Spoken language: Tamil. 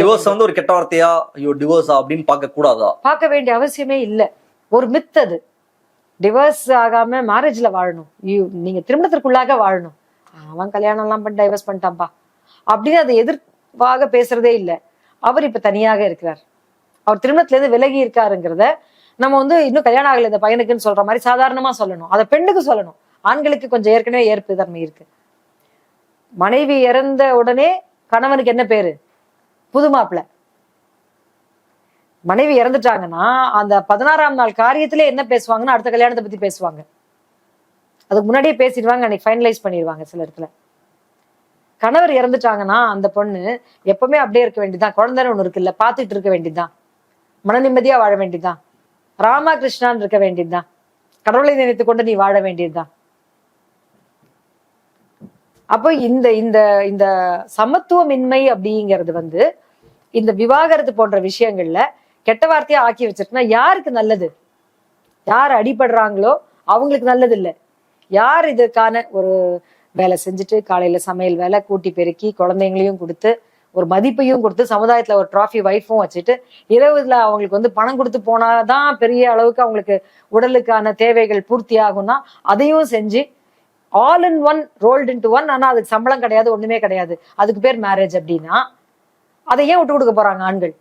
டிவோர்ஸ் வந்து ஒரு கெட்ட வார்த்தையா, ஐயோ டிவோர்ஸா அப்படின்னு பார்க்க கூடாதா? பார்க்க வேண்டிய அவசியமே இல்லை. ஒரு மித் அது. டிவோர்ஸ் ஆகாம மேரேஜ்ல வாழணும், நீங்க திருமணத்திற்குள்ளாக வாழணும். அவன் கல்யாணம் எல்லாம் பண்ணி டைவர்ஸ் பண்ணிட்டான்பா அப்படின்னு அதை எதிர்ப்பாக பேசுறதே இல்லை. அவர் இப்ப தனியாக இருக்கிறார், அவர் திருமணத்துல இருந்து விலகி இருக்காருங்கிறத நம்ம வந்து இன்னும் கல்யாணம் ஆகல இந்த பையனுக்குன்னு சொல்ற மாதிரி சாதாரணமா சொல்லணும். அதை பெண்ணுக்கு சொல்லணும். ஆண்களுக்கு கொஞ்சம் ஏற்கனவே ஏற்பு தன்மை இருக்கு. மனைவி இறந்த உடனே கணவனுக்கு என்ன பேரு? புது மாப்பிள்ளை. மனைவி இறந்துட்டாங்கன்னா அந்த 16ஆம் நாள் காரியத்திலே என்ன பேசுவாங்கன்னா அடுத்த கல்யாணத்தை பத்தி பேசுவாங்க. அதுக்கு முன்னாடியே பேசிடுவாங்க, அன்னைக்கு ஃபைனலைஸ் பண்ணிடுவாங்க சில இடத்துல. கணவர் இறந்துட்டாங்கன்னா அந்த பொண்ணு எப்பவுமே அப்படியே இருக்க வேண்டியதுதான், குழந்தைன்னு ஒண்ணு இருக்குல்ல, பார்த்துட்டு இருக்க வேண்டியதுதான், மன நிம்மதியா வாழ வேண்டியதுதான், ராமா கிருஷ்ணான்னு இருக்க வேண்டியதுதான், கடவுளை நினைத்து கொண்டு நீ வாழ வேண்டியதுதான். அப்போ இந்த இந்த இந்த சமத்துவமின்மை அப்படிங்கிறது வந்து இந்த விவாகரத்து போன்ற விஷயங்கள்ல கெட்ட வார்த்தையா ஆக்கி வச்சிருக்குன்னா யாருக்கு நல்லது? யார் அடிபடுறாங்களோ அவங்களுக்கு நல்லது இல்லை. யார் இதுக்கான ஒரு வேலை செஞ்சுட்டு காலையில சமையல் வேலை, கூட்டி பெருக்கி, குழந்தைங்களையும் கொடுத்து, ஒரு மதிப்பையும் கொடுத்து, சமுதாயத்துல ஒரு ட்ராஃபி வைஃபும் வச்சுட்டு, இரவுல அவங்களுக்கு வந்து பணம் கொடுத்து போனாதான் பெரிய அளவுக்கு அவங்களுக்கு உடலுக்கான தேவைகள் பூர்த்தி ஆகும்னா அதையும் செஞ்சு all in one, rolled into one. ஆனா அதுக்கு சம்பளம் கிடையாது, ஒண்ணுமே கிடையாது, அதுக்கு பேர் மேரேஜ் அப்படின்னா அதை ஏன் விட்டு கொடுக்க போறாங்க ஆண்கள்?